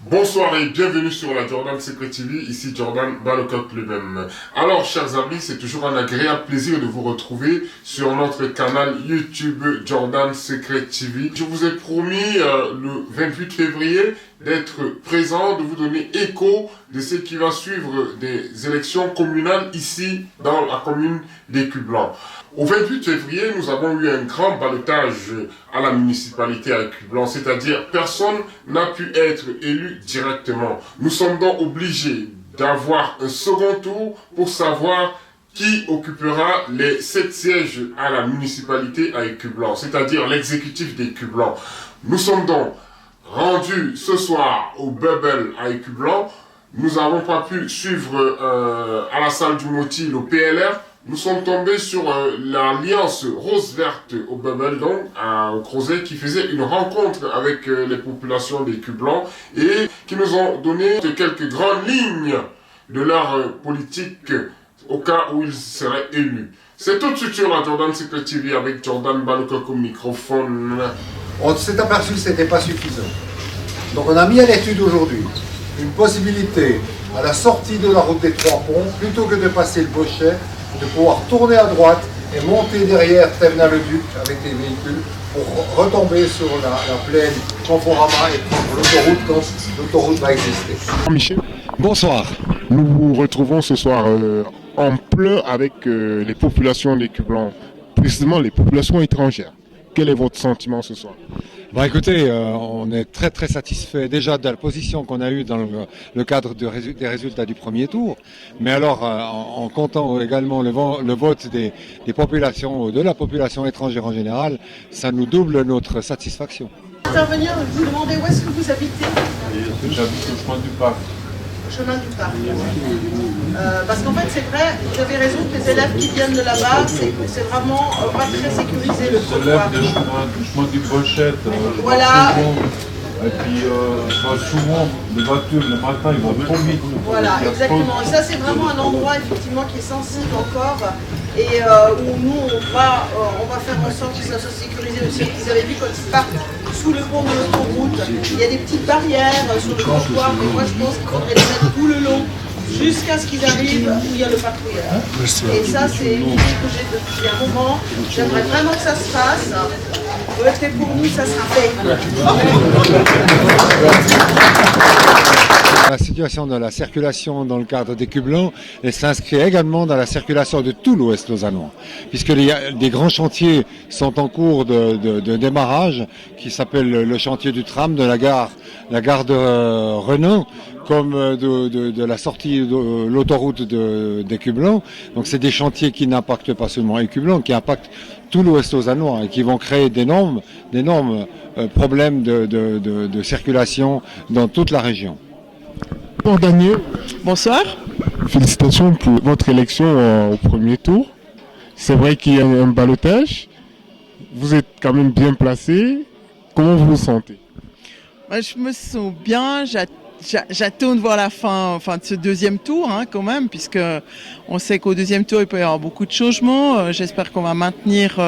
Bonsoir et bienvenue sur la Jordan Secret TV, ici Jordan Balocoq lui-même. Alors chers amis, c'est toujours un agréable plaisir de vous retrouver sur notre canal YouTube Jordan Secret TV. Je vous ai promis le 28 février d'être présent, de vous donner écho de ce qui va suivre des élections communales ici dans la commune d'Écublanc. Au 28 février, nous avons eu un grand ballottage à la municipalité à Écublanc, c'est-à-dire personne n'a pu être élu directement. Nous sommes donc obligés d'avoir un second tour pour savoir qui occupera les 7 sièges à la municipalité à Écublanc, c'est-à-dire l'exécutif d'Écublanc. Nous sommes donc rendus ce soir au Bubble à Écublanc. Nous n'avons pas pu suivre à la salle du Moti le PLR. Nous sommes tombés sur l'alliance rose-verte au Bubble, donc à Crozet, qui faisait une rencontre avec les populations d'Écublanc et qui nous ont donné quelques grandes lignes de leur politique au cas où ils seraient élus. C'est tout de suite sur la Jordan Secret TV avec Jordan Balocoq au microphone. On s'est aperçu que ce n'était pas suffisant. Donc on a mis à l'étude aujourd'hui une possibilité à la sortie de la route des Trois Ponts, plutôt que de passer le Bochet, de pouvoir tourner à droite et monter derrière Thévenin-le-Duc avec des véhicules pour retomber sur la plaine Conforama et prendre l'autoroute quand l'autoroute va exister. Michel, bonsoir. nous vous retrouvons ce soir en plein avec les populations d'Écublanc, précisément les populations étrangères. Quel est votre sentiment ce soir? Écoutez, on est très très satisfait déjà de la position qu'on a eue dans le cadre des résultats du premier tour, mais alors en comptant également le vote des populations, de la population étrangère en général, ça nous double notre satisfaction. Intervenir, vous demander où est-ce que vous habitez? J'habite au chemin du Parc. Chemin du Parc. Parce qu'en fait, c'est vrai, vous avez raison que les élèves qui viennent de là-bas, c'est vraiment pas très sécurisé le trottoir. Les élèves du chemin du Bochette, voilà. Et puis souvent, les voitures, le matin, ils vont trop vite. Voilà, exactement. Et ça, c'est vraiment un endroit effectivement qui est sensible encore et où nous, on va faire en sorte que ça soit sécurisé aussi. Vous avez vu quand ils partent sous le pont de l'autoroute, il y a des petites barrières sur le trottoir, mais moi je pense qu'il faudrait les mettre tout le long jusqu'à ce qu'ils arrivent où il y a le patrouilleur. Et ça, c'est une idée que j'ai depuis un moment. J'aimerais vraiment que ça se fasse. Votez pour nous, ça sera fait. La situation de la circulation dans le cadre d'Écublanc s'inscrit également dans la circulation de tout l'Ouest lausannois, puisque des grands chantiers sont en cours de démarrage, qui s'appelle le chantier du tram de la gare de Renan, comme de la sortie de l'autoroute d'Écublanc. Donc c'est des chantiers qui n'impactent pas seulement Écublanc, qui impactent tout l'Ouest lausannois et qui vont créer d'énormes problèmes de circulation dans toute la région. Bonjour Daniel. Bonsoir. Félicitations pour votre élection au premier tour. C'est vrai qu'il y a un ballottage. Vous êtes quand même bien placé. Comment vous vous sentez? Je me sens bien. J'attends de voir la fin de ce deuxième tour, quand même, puisque on sait qu'au deuxième tour, il peut y avoir beaucoup de changements. J'espère qu'on va maintenir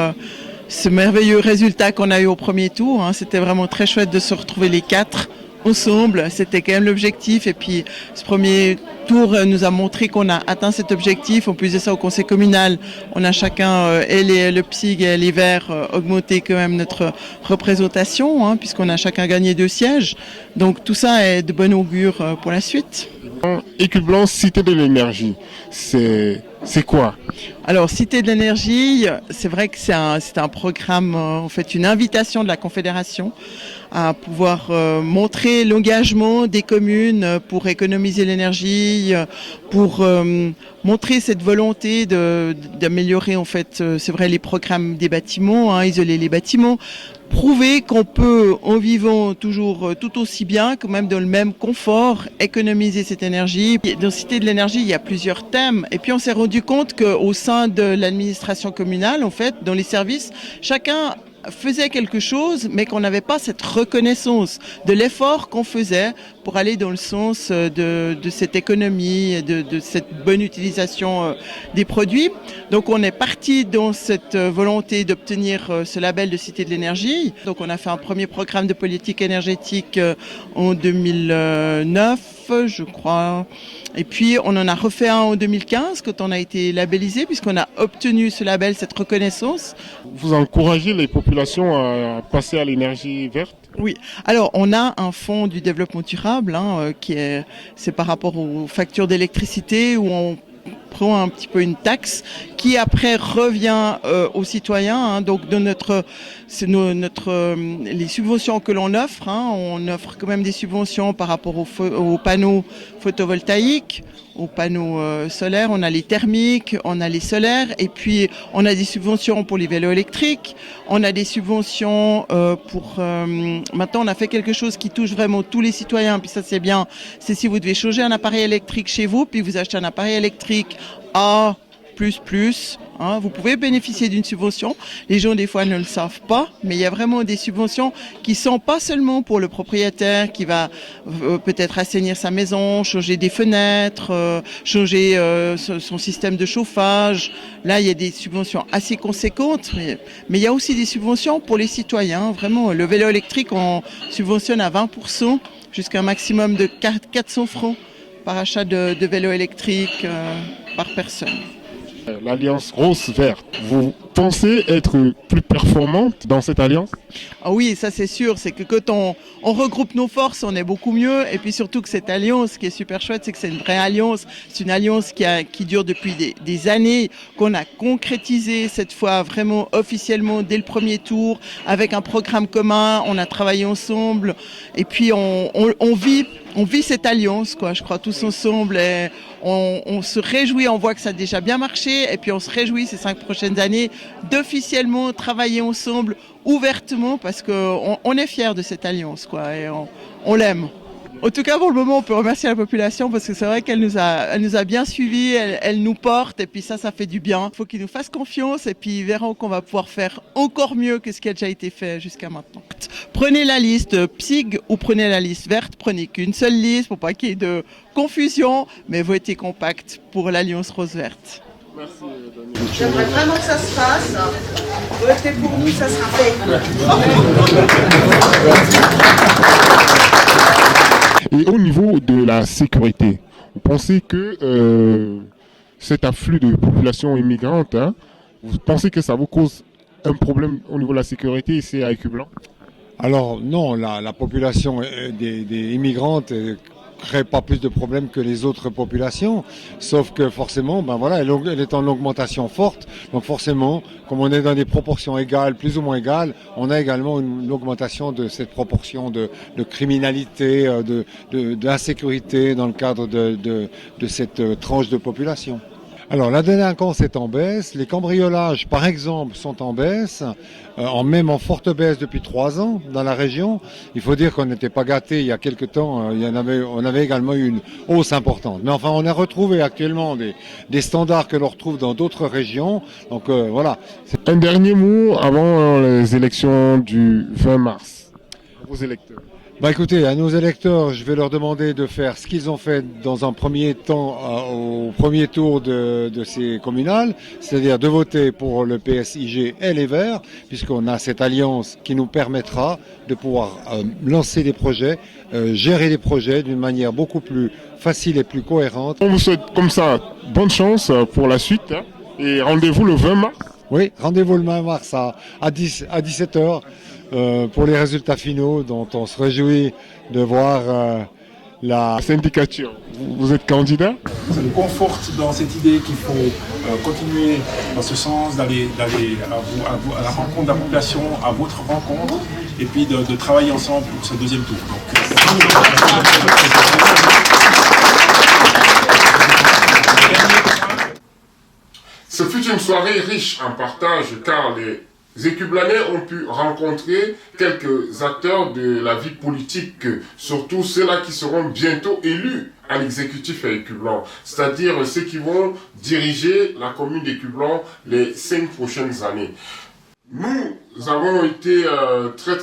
ce merveilleux résultat qu'on a eu au premier tour. C'était vraiment très chouette de se retrouver les 4 ensemble. C'était quand même l'objectif. Et puis, ce premier tour nous a montré qu'on a atteint cet objectif. En plus de ça, au conseil communal, on a chacun, le PSIG et les Verts, augmenté quand même notre représentation, puisqu'on a chacun gagné 2 sièges. Donc, tout ça est de bon augure pour la suite. Écublanc, Cité de l'énergie, c'est quoi? Alors, Cité de l'énergie, c'est vrai que c'est un programme, en fait, une invitation de la Confédération à pouvoir montrer l'engagement des communes pour économiser l'énergie, pour montrer cette volonté d'améliorer, en fait, c'est vrai, les programmes des bâtiments, isoler les bâtiments, prouver qu'on peut, en vivant toujours tout aussi bien, quand même dans le même confort, économiser cette énergie. Dans Cité de l'énergie, il y a plusieurs thèmes. Et puis on s'est rendu compte qu'au sein de l'administration communale, en fait, dans les services, chacun faisait quelque chose, mais qu'on n'avait pas cette reconnaissance de l'effort qu'on faisait pour aller dans le sens de cette économie, de cette bonne utilisation des produits. Donc on est parti dans cette volonté d'obtenir ce label de Cité de l'énergie. Donc on a fait un premier programme de politique énergétique en 2009, je crois. Et puis on en a refait un en 2015 quand on a été labellisé, puisqu'on a obtenu ce label, cette reconnaissance. Vous encouragez les populations à passer à l'énergie verte? Oui, alors on a un fonds du développement durable c'est par rapport aux factures d'électricité où on prend un petit peu une taxe qui après revient aux citoyens. Donc de les subventions que l'on offre, on offre quand même des subventions par rapport aux panneaux photovoltaïques, aux panneaux solaires. On a les thermiques, on a les solaires, et puis on a des subventions pour les vélos électriques. On a des subventions maintenant on a fait quelque chose qui touche vraiment tous les citoyens, puis ça c'est bien. C'est si vous devez changer un appareil électrique chez vous, puis vous achetez un appareil électrique A++, vous pouvez bénéficier d'une subvention. Les gens des fois ne le savent pas, mais il y a vraiment des subventions qui sont pas seulement pour le propriétaire qui va peut-être assainir sa maison, changer des fenêtres, changer son système de chauffage. Là, il y a des subventions assez conséquentes, mais il y a aussi des subventions pour les citoyens. Vraiment, le vélo électrique, on subventionne à 20% jusqu'à un maximum de 400 francs par achat de vélo électrique par personne. L'alliance rose-verte, vous pensez être plus performante dans cette alliance? Ah oui, ça c'est sûr, c'est que quand on regroupe nos forces, on est beaucoup mieux. Et puis surtout que cette alliance, ce qui est super chouette, c'est que c'est une vraie alliance. C'est une alliance qui dure depuis des années, qu'on a concrétisé cette fois vraiment officiellement dès le premier tour, avec un programme commun, on a travaillé ensemble. Et puis on vit cette alliance, quoi, je crois, tous ensemble. Et on se réjouit, on voit que ça a déjà bien marché. Et puis on se réjouit ces 5 prochaines années d'officiellement travailler ensemble ouvertement, parce qu'on est fiers de cette alliance, quoi, et on l'aime. En tout cas, pour le moment, on peut remercier la population parce que c'est vrai qu'elle nous a bien suivis, elle nous porte, et puis ça fait du bien. Il faut qu'ils nous fassent confiance, et puis ils verront qu'on va pouvoir faire encore mieux que ce qui a déjà été fait jusqu'à maintenant. Prenez la liste PSIG ou prenez la liste verte, prenez qu'une seule liste pour pas qu'il y ait de confusion, mais votez compact pour l'Alliance rose-verte. J'aimerais vraiment que ça se fasse. Votez pour nous, ça sera fait. Et au niveau de la sécurité, vous pensez que cet afflux de population immigrante, vous pensez que ça vous cause un problème au niveau de la sécurité ici à Écublens? Alors non, la population des immigrantes crée pas plus de problèmes que les autres populations, sauf que forcément, elle est en augmentation forte, donc forcément, comme on est dans des proportions égales, plus ou moins égales, on a également une augmentation de cette proportion de criminalité, d'insécurité dans le cadre de cette tranche de population. Alors la délinquance est en baisse, les cambriolages par exemple sont en baisse, même en forte baisse depuis 3 ans dans la région. Il faut dire qu'on n'était pas gâtés il y a quelque temps, on avait également eu une hausse importante. Mais enfin on a retrouvé actuellement des standards que l'on retrouve dans d'autres régions. Donc voilà. Un dernier mot avant les élections du 20 mars, vos électeurs. Écoutez, à nos électeurs, je vais leur demander de faire ce qu'ils ont fait dans un premier temps au premier tour de ces communales, c'est-à-dire de voter pour le PSIG et les Verts, puisqu'on a cette alliance qui nous permettra de pouvoir lancer des projets, gérer des projets d'une manière beaucoup plus facile et plus cohérente. On vous souhaite comme ça bonne chance pour la suite et rendez-vous le 20 mars. Oui, rendez-vous le 20 mars à 17h. Pour les résultats finaux dont on se réjouit de voir la syndicature. Vous êtes candidat? Ça nous conforte dans cette idée qu'il faut continuer dans ce sens, d'aller à la rencontre de la population, à votre rencontre, et puis de travailler ensemble pour ce deuxième tour. Ce fut une soirée riche en partage car les Écublanais ont pu rencontrer quelques acteurs de la vie politique, surtout ceux-là qui seront bientôt élus à l'exécutif à Écublens, c'est-à-dire ceux qui vont diriger la commune d'Écublens les 5 prochaines années. Nous avons été très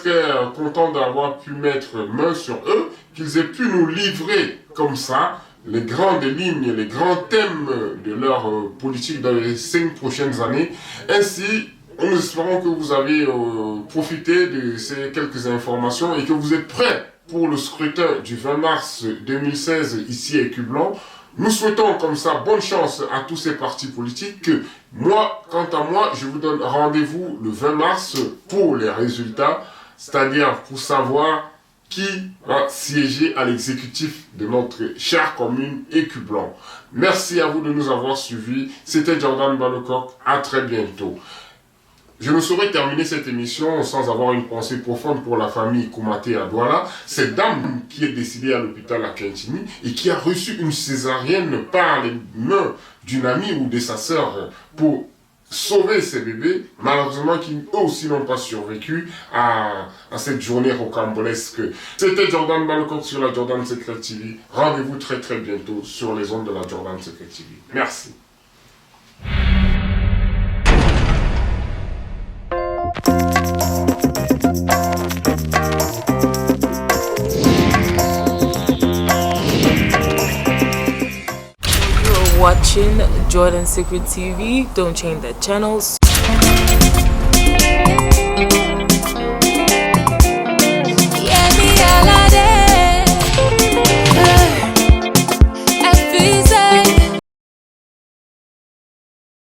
contents d'avoir pu mettre main sur eux, qu'ils aient pu nous livrer comme ça les grandes lignes, les grands thèmes de leur politique dans les 5 prochaines années. Ainsi, nous espérons que vous avez profité de ces quelques informations et que vous êtes prêts pour le scrutin du 20 mars 2016 ici à Écublens. Nous souhaitons comme ça bonne chance à tous ces partis politiques. Moi, quant à moi, je vous donne rendez-vous le 20 mars pour les résultats, c'est-à-dire pour savoir qui va siéger à l'exécutif de notre chère commune Écublens. Merci à vous de nous avoir suivis. C'était Jordan Balocoq. À très bientôt. Je ne saurais terminer cette émission sans avoir une pensée profonde pour la famille Koumaté à Douala, cette dame qui est décédée à l'hôpital à Kintini et qui a reçu une césarienne par les mains d'une amie ou de sa sœur pour sauver ses bébés, malheureusement qui eux aussi n'ont pas survécu à cette journée rocambolesque. C'était Jordan Balocoq sur la Jordan Secret TV. Rendez-vous très bientôt sur les ondes de la Jordan Secret TV. Merci. Watching Jordan Secret TV. Don't change the channels.